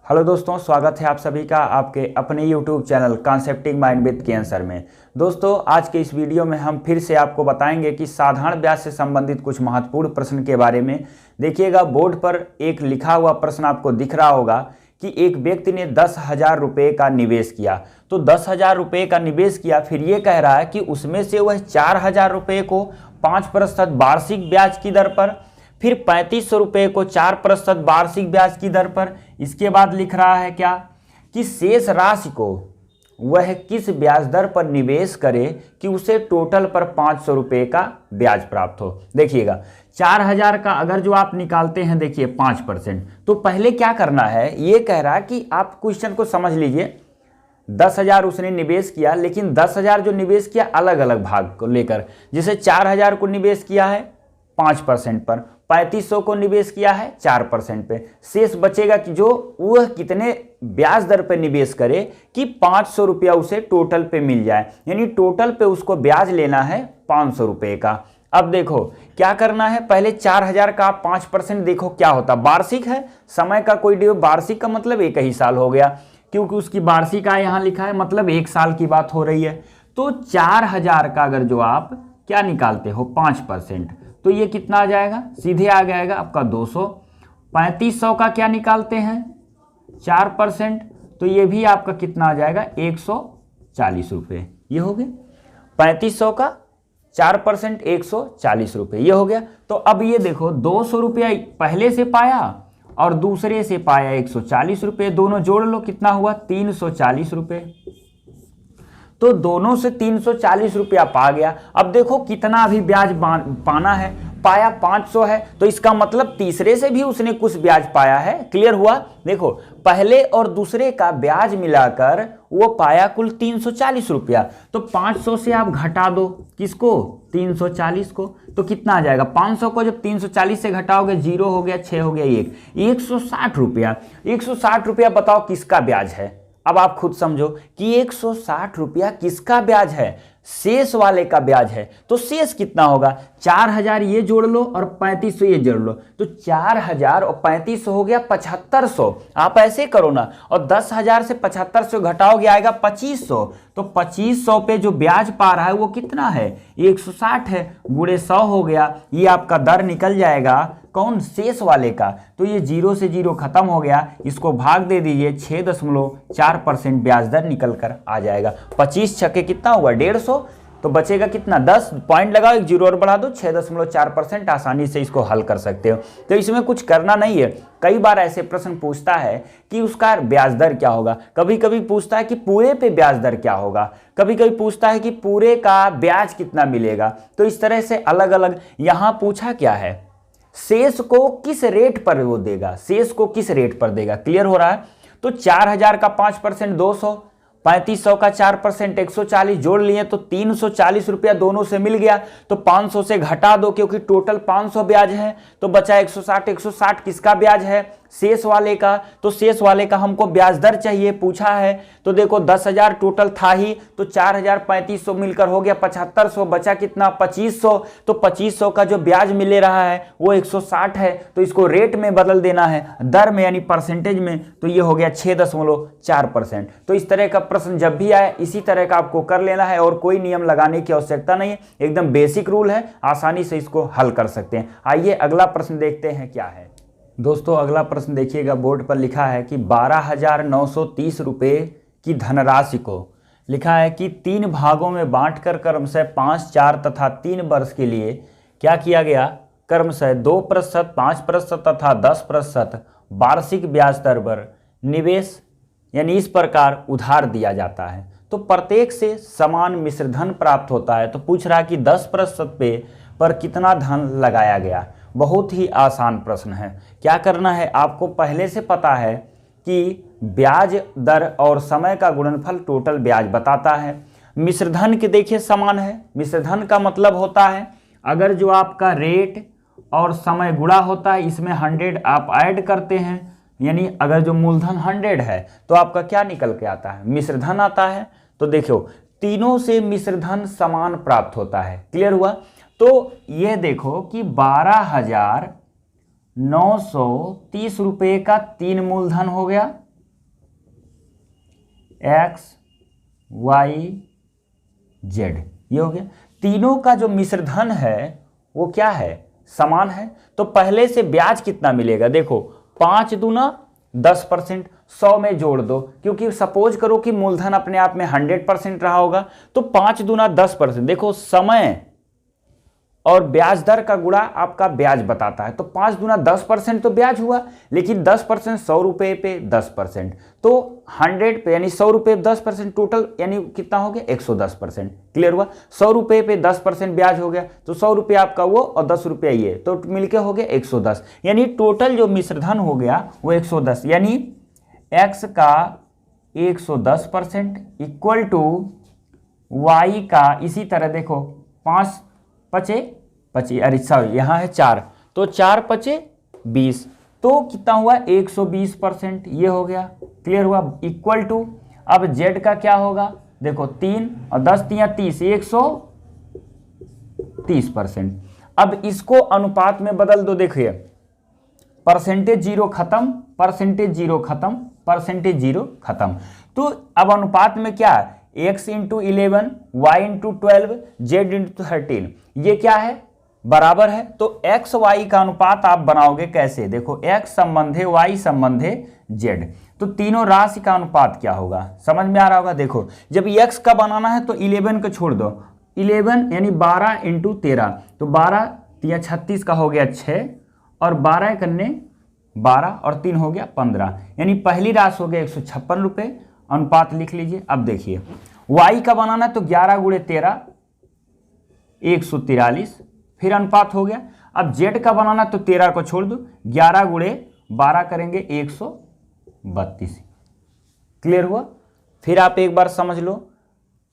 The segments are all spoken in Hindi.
हेलो दोस्तों, स्वागत है आप सभी का आपके अपने YouTube channel concepting mind with cancer में। दोस्तों, आज के इस वीडियो में हम फिर से आपको बताएंगे कि साधारण ब्याज से संबंधित कुछ महत्वपूर्ण प्रश्न के बारे में। देखिएगा, बोर्ड पर एक लिखा हुआ प्रश्न आपको दिख रहा होगा कि एक व्यक्ति ने 10,000 रुपये का निवेश किया। तो 10,000 रुपये का निवेश किया, फिर ये कह रहा है कि उसमें से वह 4,000 रुपये को 5% वार्षिक ब्याज की दर पर, फिर 3500 रुपये को 4% वार्षिक ब्याज की दर पर, इसके बाद लिख रहा है क्या कि शेष राशि को वह किस ब्याज दर पर निवेश करे कि उसे टोटल पर 500 रुपये का ब्याज प्राप्त हो। देखिएगा, 4,000 का अगर जो आप निकालते हैं, देखिए 5%, तो पहले क्या करना है, ये कह रहा है कि आप क्वेश्चन को समझ लीजिए। 10,000 उसने निवेश किया, लेकिन 10,000 जो निवेश किया अलग अलग भाग को लेकर, जैसे 4,000 को निवेश किया है 5% पर, 3500 को निवेश किया है 4% पे, शेष बचेगा कि जो वह कितने ब्याज दर पे निवेश करे कि 500 रुपया उसे टोटल पे मिल जाए, यानी टोटल पे उसको ब्याज लेना है 500 रुपये का। अब देखो क्या करना है, पहले 4,000 का 5% देखो क्या होता, वार्षिक है, समय का कोई ड्यू, वार्षिक का मतलब एक ही साल हो गया, क्योंकि उसकी वार्षिक आय यहाँ लिखा है, मतलब एक साल की बात हो रही है। तो 4,000 का अगर जो आप क्या निकालते हो 5%, तो ये कितना आ जाएगा, सीधे आ जाएगा आपका 200। 3500 का क्या निकालते हैं 4%, तो ये भी आपका कितना आ जाएगा 140 रुपये। ये हो गया 3500 का 4% 140 रुपये, ये हो गया। तो अब ये देखो 200 रुपया पहले से पाया और दूसरे से पाया 140 रुपये, दोनों जोड़ लो, कितना हुआ 340 रुपये। तो दोनों से 340 रुपया पा गया। अब देखो कितना अभी ब्याज पाना है, पाया 500 है, तो इसका मतलब तीसरे से भी उसने कुछ ब्याज पाया है। क्लियर हुआ। देखो, पहले और दूसरे का ब्याज मिलाकर वो पाया कुल 340 रुपया। तो 500 से आप घटा दो, किसको, 340 को, तो कितना आ जाएगा 500 को जब 340 से घटाओगे 0 हो गया, 6 हो गया 1, 160 रुपया। 160 रुपया बताओ किसका ब्याज है। अब आप खुद समझो कि 160 रुपया किसका ब्याज है, शेष वाले का ब्याज है। तो शेष कितना होगा, 4,000 ये जोड़ लो और 3500 ये जोड़ लो, तो 4,000 और 3500 हो गया 7,500। आप ऐसे करो ना, और 10,000 से 7,500 घटाओगे आएगा 2,500। तो 2,500 पे जो ब्याज पा रहा है वो कितना है, 160 है, गुणे 100 हो गया। ये आपका दर निकल जाएगा कौन, शेष वाले का। तो ये 0 से 0 खत्म हो गया, इसको भाग दे दीजिए, 6.4% ब्याज दर निकल कर आ जाएगा। 25 छक्के कितना हुआ 150, तो बचेगा कितना 10 पॉइंट लगाओ, एक 0 और बढ़ा दो, 6.4%। आसानी से इसको हल कर सकते हो। तो इसमें कुछ करना नहीं है। कई बार ऐसे प्रश्न पूछता है कि उसका ब्याज दर क्या होगा, कभी कभी पूछता है कि पूरे पे ब्याज दर क्या होगा, कभी कभी पूछता है कि पूरे का ब्याज कितना मिलेगा। तो इस तरह से अलग अलग। यहाँ पूछा क्या है, शेष को किस रेट पर वो देगा, शेष को किस रेट पर देगा। क्लियर हो रहा है। तो 4,000 का 5% 200, 3500 का 4% 140 जोड़ लिए तो 340 रुपया दोनों से मिल गया। तो 500 से घटा दो, क्योंकि टोटल 500 ब्याज है, तो बचा 160। 160 किसका ब्याज है, शेष वाले का। तो शेष वाले का हमको ब्याज दर चाहिए, पूछा है। तो देखो 10,000 टोटल था ही, तो 4,000 3500 मिलकर हो गया 7,500, बचा कितना 2,500। तो 2,500 का जो ब्याज मिले रहा है वो 160 है, तो इसको रेट में बदल देना है, दर में यानी परसेंटेज में। तो ये हो गया 6.4%। तो इस तरह का प्रश्न जब भी आए इसी तरह का आपको कर लेना है, और कोई नियम लगाने की आवश्यकता नहीं है, एकदम बेसिक रूल है, आसानी से इसको हल कर सकते हैं। आइए अगला प्रश्न देखते हैं क्या है। दोस्तों, अगला प्रश्न देखिएगा, बोर्ड पर लिखा है कि 12,930 रुपये की धनराशि को लिखा है कि 3 भागों में बांटकर क्रमशः 5, 4 तथा 3 वर्ष के लिए क्या किया गया, क्रमशः 2%, 5% तथा 10% वार्षिक ब्याज दर पर निवेश यानी इस प्रकार उधार दिया जाता है। तो प्रत्येक से समान मिश्र धन प्राप्त होता है। तो पूछ रहा है कि 10% पर कितना धन लगाया गया। बहुत ही आसान प्रश्न है। क्या करना है, आपको पहले से पता है कि ब्याज दर और समय का गुणनफल टोटल ब्याज बताता है। मिश्रधन के देखिए समान है। मिश्रधन का मतलब होता है अगर जो आपका रेट और समय गुणा होता है, इसमें 100 आप ऐड करते हैं, यानी अगर जो मूलधन 100 है तो आपका क्या निकल के आता है, मिश्रधन आता है। तो देखो तीनों से मिश्रधन समान प्राप्त होता है। क्लियर हुआ। तो ये देखो कि 12,930 रुपये का 3 मूलधन हो गया, एक्स वाई जेड, ये हो गया। तीनों का जो मिश्रधन है वो क्या है, समान है। तो पहले से ब्याज कितना मिलेगा, देखो 5 दूना 10%, 100 में जोड़ दो, क्योंकि सपोज करो कि मूलधन अपने आप में 100% रहा होगा, तो 5 दूना 10%, देखो समय और ब्याज दर का गुणा आपका ब्याज बताता है, तो 5 दूना 10% तो ब्याज हुआ, लेकिन 10% 100 रुपये पे 10%, तो 100 पे यानी 100 रुपये 10%, टोटल यानी कितना हो गया 110%। क्लियर हुआ, 100 रुपये पे 10% ब्याज हो गया, तो 100 रुपये आपका वो और 10 रुपये ये, तो मिलके हो गया 110, यानी टोटल जो मिश्रधन हो गया वो 110, यानी एक्स का 110% इक्वल टू वाई का, इसी तरह देखो 5 पचे 25, अरे सॉरी यहाँ है 4, तो 4 पचे 20, तो कितना हुआ 120%, ये हो गया। क्लियर हुआ, इक्वल टू, अब जेड का क्या होगा, देखो 3 और 10 3 30, 130%। अब इसको अनुपात में बदल दो, देखिए परसेंटेज जीरो खत्म, परसेंटेज जीरो खत्म, परसेंटेज जीरो खत्म, तो अब अनुपात में क्या है, x into 11, y into 12, z into 13, ये क्या है, बराबर है। तो x y का अनुपात आप बनाओगे कैसे, देखो x संबंधे y संबंधे z, तो तीनों राशि का अनुपात क्या होगा, समझ में आ रहा होगा। देखो जब x का बनाना है तो 11 को छोड़ दो, 11 यानी 12 इंटू 13, तो 12 3 36 का हो गया 6, और 12 करने 12 और 3 हो गया 15, यानी पहली राशि हो गया 156 रुपये, अनुपात लिख लीजिए। अब देखिए y का बनाना तो 11 गुणे 13 143, फिर अनुपात हो गया। अब z का बनाना तो 13 को छोड़ दो, 11 गुणे 12 करेंगे 132। क्लियर हुआ, फिर आप एक बार समझ लो,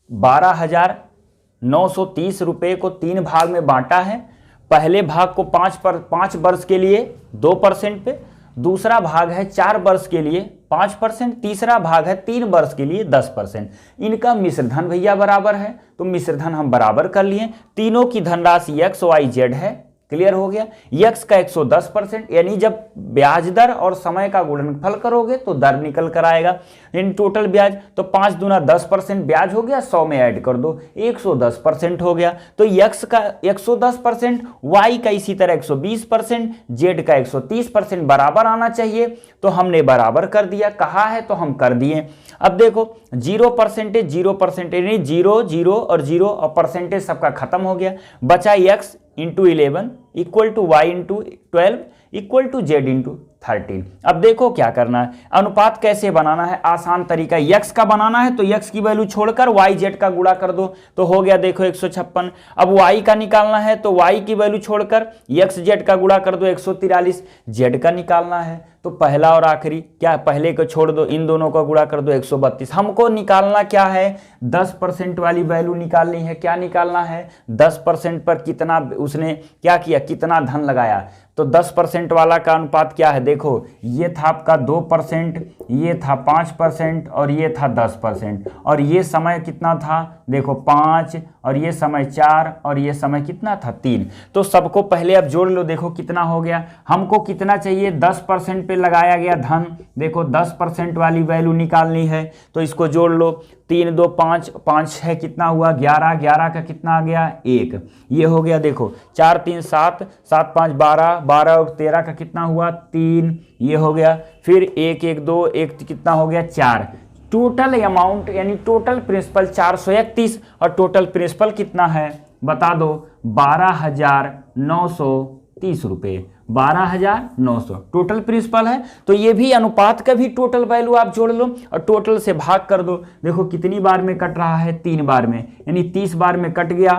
12,930 रुपये को 3 भाग में बांटा है। पहले भाग को 5 वर्ष के लिए 2% पे, दूसरा भाग है 4 वर्ष के लिए 5%, तीसरा भाग है 3 वर्ष के लिए 10%। इनका मिश्रधन भैया बराबर है, तो मिश्रधन हम बराबर कर लिए। तीनों की धनराशि एक्स वाई जेड है। क्लियर हो गया, x का 110%, यानी जब ब्याज दर और समय का गुणनफल करोगे तो दर निकल कर आएगा, यानी टोटल ब्याज, तो 5 दूना 10% ब्याज हो गया, 100 में ऐड कर दो 110% हो गया। तो x का 110%, y का इसी तरह 120%, z का 130% बराबर आना चाहिए, तो हमने बराबर कर दिया, कहा है तो हम कर दिए। अब देखो 0% यानी 0 0 और 0 और परसेंटेज सबका खत्म हो गया, बचा x into 11 equal to y into 12 equal to z into 13। अब देखो क्या करना है, अनुपात कैसे बनाना है, आसान तरीका, x का बनाना है तो x की वैल्यू छोड़कर y z का गुणा कर दो, तो हो गया देखो 156। अब y का निकालना है तो y की वैल्यू छोड़कर x z का गुणा कर दो 143, z का निकालना है तो पहला और आखिरी क्या, पहले को छोड़ दो, इन दोनों का गुणा कर दो 132। हमको निकालना क्या है, 10% वाली वैल्यू निकालनी है। क्या निकालना है, 10% पर कितना उसने क्या किया, कितना धन लगाया, तो 10% वाला का अनुपात क्या है, देखो ये था आपका 2%, ये था 5% और ये था 10%, और ये समय कितना था, देखो 5, और ये समय 4, और ये समय कितना था 3। तो सबको पहले अब जोड़ लो, देखो कितना हो गया, हमको कितना चाहिए, 10% पे लगाया गया धन, देखो 10% वाली वैल्यू निकालनी है, तो इसको जोड़ लो, 3 2 5 5 है, कितना हुआ 11, 11 का कितना आ गया 1, ये हो गया, देखो 4 3 7 7 5 12, 12 और 13 का कितना हुआ 3, ये हो गया, फिर 1 1 2 1 कितना हो गया 4, टोटल अमाउंट यानी टोटल प्रिंसिपल 431, और टोटल प्रिंसिपल कितना है बता दो, 12,930 रुपये, 12,900 टोटल प्रिंसिपल है। तो ये भी अनुपात का भी टोटल वैल्यू आप जोड़ लो और टोटल से भाग कर दो, देखो कितनी बार में कट रहा है, 3 बार में, यानी 30 बार में कट गया।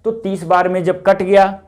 तो 30 बार में जब कट गया,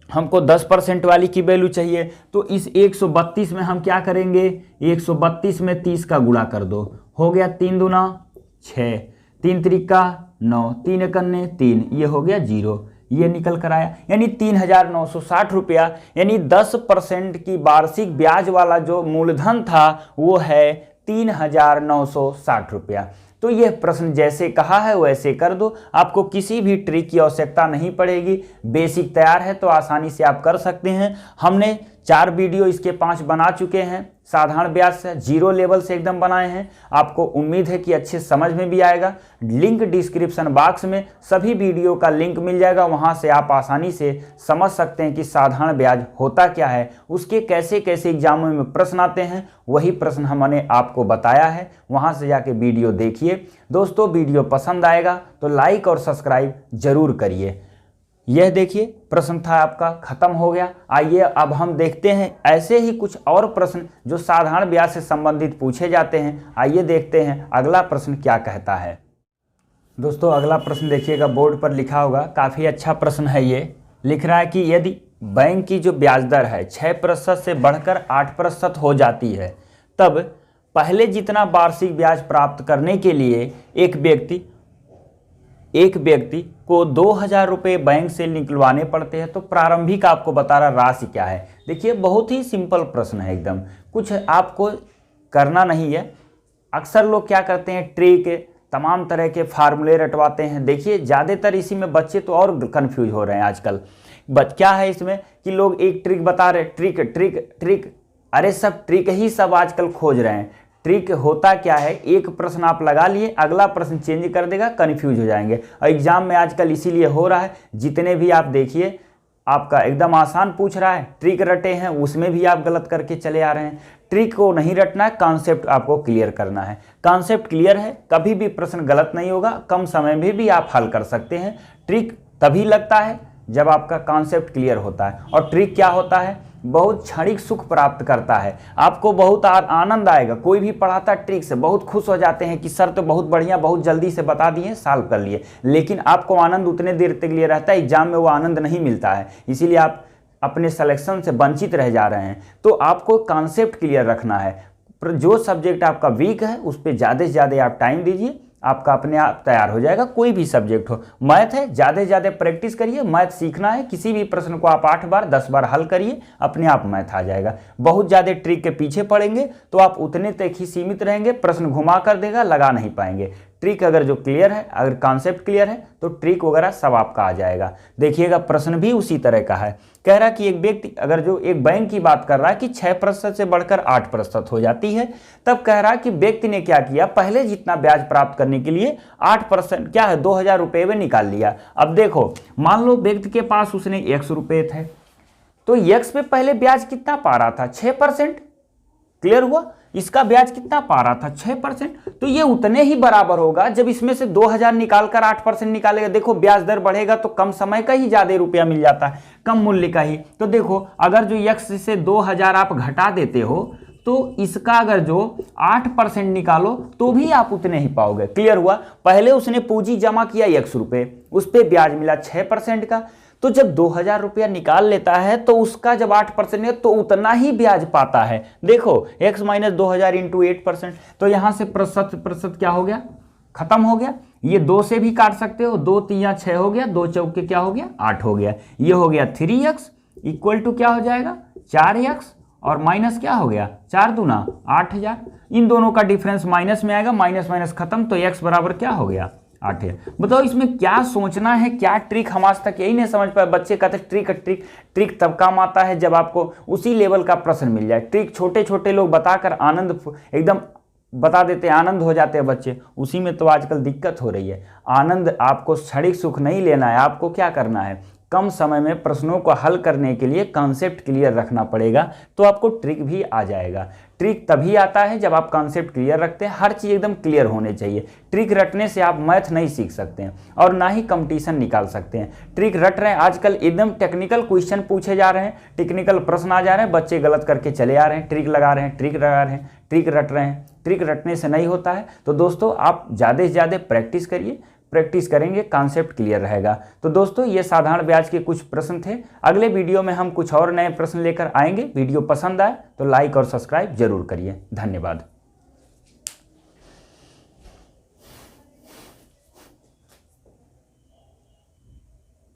हमको 10% वाली की वैल्यू चाहिए, तो इस 132 में हम क्या करेंगे, 132 में 30 का गुणा कर दो, हो गया 3 दूना 6, 3 त्रिका 9, 3 एकन्ने 3, ये हो गया 0, ये निकल कर आया, यानी 3,960 रुपया, यानी 10% की वार्षिक ब्याज वाला जो मूलधन था वो है 3,960 रुपया। तो यह प्रश्न जैसे कहा है वैसे कर दो, आपको किसी भी ट्रिक की आवश्यकता नहीं पड़ेगी, बेसिक तैयार है तो आसानी से आप कर सकते हैं। हमने 4 वीडियो इसके 5 बना चुके हैं, साधारण ब्याज से, जीरो लेवल से एकदम बनाए हैं। आपको उम्मीद है कि अच्छे समझ में भी आएगा। लिंक डिस्क्रिप्शन बॉक्स में सभी वीडियो का लिंक मिल जाएगा, वहां से आप आसानी से समझ सकते हैं कि साधारण ब्याज होता क्या है, उसके कैसे कैसे एग्जामों में प्रश्न आते हैं। वही प्रश्न हमने आपको बताया है, वहां से जाके वीडियो देखिए। दोस्तों वीडियो पसंद आएगा तो लाइक और सब्सक्राइब जरूर करिए। यह देखिए प्रश्न था आपका, खत्म हो गया। आइए अब हम देखते हैं ऐसे ही कुछ और प्रश्न जो साधारण ब्याज से संबंधित पूछे जाते हैं। आइए देखते हैं अगला प्रश्न क्या कहता है। दोस्तों अगला प्रश्न देखिएगा, बोर्ड पर लिखा होगा, काफ़ी अच्छा प्रश्न है ये। लिख रहा है कि यदि बैंक की जो ब्याज दर है 6% से बढ़कर 8% हो जाती है, तब पहले जितना वार्षिक ब्याज प्राप्त करने के लिए एक व्यक्ति को 2,000 रुपये बैंक से निकलवाने पड़ते हैं, तो प्रारंभिक आपको बता रहा राशि क्या है। देखिए बहुत ही सिंपल प्रश्न है एकदम, कुछ आपको करना नहीं है। अक्सर लोग क्या करते हैं, ट्रिक तमाम तरह के फार्मूले रटवाते हैं। देखिए ज़्यादातर इसी में बच्चे तो और कंफ्यूज हो रहे हैं आजकल। क्या है इसमें कि लोग एक ट्रिक बता रहे, ट्रिक ट्रिक ट्रिक, अरे सब ट्रिक ही सब आजकल खोज रहे हैं। ट्रिक होता क्या है, एक प्रश्न आप लगा लिए, अगला प्रश्न चेंज कर देगा, कन्फ्यूज हो जाएंगे। और एग्जाम में आजकल इसीलिए हो रहा है, जितने भी आप देखिए आपका एकदम आसान पूछ रहा है, ट्रिक रटे हैं उसमें भी आप गलत करके चले आ रहे हैं। ट्रिक को नहीं रटना है, कॉन्सेप्ट आपको क्लियर करना है। कॉन्सेप्ट क्लियर है, कभी भी प्रश्न गलत नहीं होगा, कम समय में भी आप हल कर सकते हैं। ट्रिक तभी लगता है जब आपका कॉन्सेप्ट क्लियर होता है। और ट्रिक क्या होता है, बहुत क्षणिक सुख प्राप्त करता है, आपको बहुत आनंद आएगा। कोई भी पढ़ाता ट्रिक से बहुत खुश हो जाते हैं कि सर तो बहुत बढ़िया, बहुत जल्दी से बता दिए, सॉल्व कर लिए, लेकिन आपको आनंद उतने देर तक लिए रहता है, एग्जाम में वो आनंद नहीं मिलता है, इसीलिए आप अपने सिलेक्शन से वंचित रह जा रहे हैं। तो आपको कॉन्सेप्ट क्लियर रखना है। जो सब्जेक्ट आपका वीक है उस पर ज़्यादा से ज़्यादा आप टाइम दीजिए, आपका अपने आप तैयार हो जाएगा। कोई भी सब्जेक्ट हो, मैथ है ज़्यादा से ज़्यादा प्रैक्टिस करिए। मैथ सीखना है, किसी भी प्रश्न को आप 8 बार 10 बार हल करिए, अपने आप मैथ आ जाएगा। बहुत ज़्यादा ट्रिक के पीछे पड़ेंगे तो आप उतने तक ही सीमित रहेंगे, प्रश्न घुमा कर देगा, लगा नहीं पाएंगे। ट्रिक अगर जो क्लियर है, अगर कॉन्सेप्ट क्लियर है तो ट्रिक वगैरह सब आपका आ जाएगा। देखिएगा प्रश्न भी उसी तरह का है, कह रहा कि एक व्यक्ति, अगर जो एक बैंक की बात कर रहा है कि 6% से बढ़कर 8% हो जाती है, तब कह रहा कि व्यक्ति ने क्या किया, पहले जितना ब्याज प्राप्त करने के लिए 8% क्या है 2,000 रुपये में निकाल लिया। अब देखो मान लो व्यक्ति के पास उसने X रुपये थे, तो X पे पहले ब्याज कितना पा रहा था, 6%। क्लियर हुआ, इसका ब्याज कितना पा रहा था 6%, तो ये उतने ही बराबर होगा जब इसमें से 2,000 निकालकर 8% निकालेगा। देखो ब्याज दर बढ़ेगा तो कम समय का ही ज्यादा रुपया मिल जाता है, कम मूल्य का ही। तो देखो अगर जो X से 2,000 आप घटा देते हो तो इसका अगर जो 8% निकालो तो भी आप उतने ही पाओगे। क्लियर हुआ, पहले उसने पूंजी जमा किया X रुपये, उस पर ब्याज मिला 6% का, तो जब 2,000 रुपया निकाल लेता है तो उसका जब 8% है तो उतना ही ब्याज पाता है। देखो x माइनस 2,000 इंटू 8%, तो यहाँ से प्रतिशत क्या हो गया, खत्म हो गया। ये 2 से भी काट सकते हो, 2 3 6 हो गया, 2 चौके क्या हो गया 8 हो गया। ये हो गया 3x इक्वल टू क्या हो जाएगा 4x, और माइनस क्या हो गया 4 दूना 8,000। इन दोनों का डिफरेंस माइनस में आएगा, माइनस माइनस खत्म, तो x बराबर क्या हो गया 8,000। बताओ इसमें क्या सोचना है, क्या ट्रिक, हम आज तक यही नहीं समझ पाए। बच्चे कहते ट्रिक ट्रिक ट्रिक तब काम आता है जब आपको उसी लेवल का प्रश्न मिल जाए। ट्रिक छोटे छोटे लोग बताकर आनंद एकदम बता देते हैं, आनंद हो जाते हैं बच्चे, उसी में तो आजकल दिक्कत हो रही है। आनंद आपको क्षणिक सुख नहीं लेना है, आपको क्या करना है, कम समय में प्रश्नों को हल करने के लिए कॉन्सेप्ट क्लियर रखना पड़ेगा, तो आपको ट्रिक भी आ जाएगा। ट्रिक तभी आता है जब आप कॉन्सेप्ट क्लियर रखते हैं, हर चीज़ एकदम क्लियर होने चाहिए। ट्रिक रटने से आप मैथ नहीं सीख सकते हैं और ना ही कंपटीशन निकाल सकते हैं। ट्रिक रट रहे हैं, आजकल एकदम टेक्निकल क्वेश्चन पूछे जा रहे हैं, टेक्निकल प्रश्न आ जा रहे हैं, बच्चे गलत करके चले आ रहे हैं, ट्रिक लगा रहे हैं, ट्रिक लगा रहे हैं, ट्रिक रट रहे हैं। ट्रिक रटने से नहीं होता है। तो दोस्तों आप ज़्यादा से ज़्यादा प्रैक्टिस करिए, प्रैक्टिस करेंगे कॉन्सेप्ट क्लियर रहेगा। तो दोस्तों ये साधारण ब्याज के कुछ प्रश्न थे। अगले वीडियो में हम कुछ और नए प्रश्न लेकर आएंगे। वीडियो पसंद आए तो लाइक और सब्सक्राइब जरूर करिए। धन्यवाद।